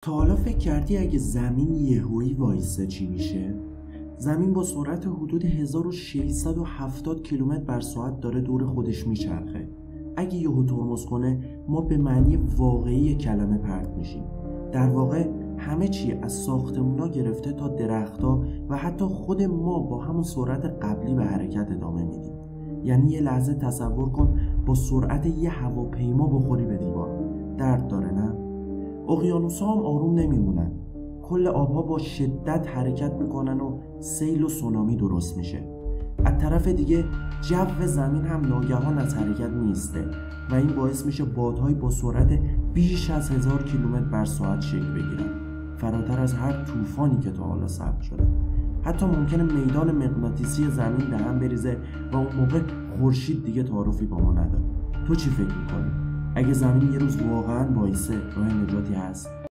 تا حالا فکر کردی اگه زمین یهویی وایسه چی میشه؟ زمین با سرعت حدود 1670 کیلومتر بر ساعت داره دور خودش میچرخه. اگه یهو ترمز کنه ما به معنی واقعی کلمه پرت میشیم. در واقع همه چی از ساختمونا گرفته تا درخت‌ها و حتی خود ما با همون سرعت قبلی به حرکت ادامه میدیم. یعنی یه لحظه تصور کن با سرعت یه هواپیما بخوری به دیوار. درد داره نه؟ اقیانوس‌ها هم آروم نمیمونن. کل آبها با شدت حرکت میکنن و سیل و سونامی درست میشه. از طرف دیگه جو زمین هم ناگهان از حرکت میسته و این باعث میشه بادهای با سرعت بیش از 1000 کیلومتر بر ساعت شکل بگیرن، فراتر از هر طوفانی که تا حالا ثبت شده. حتی ممکنه میدان مغناطیسی زمین به هم بریزه و اون موقع خورشید دیگه تعارفی با ما نداره. تو چی فکر میکنی؟ اگه زمین یه روز واقعا وایسه راه نجاتی هست؟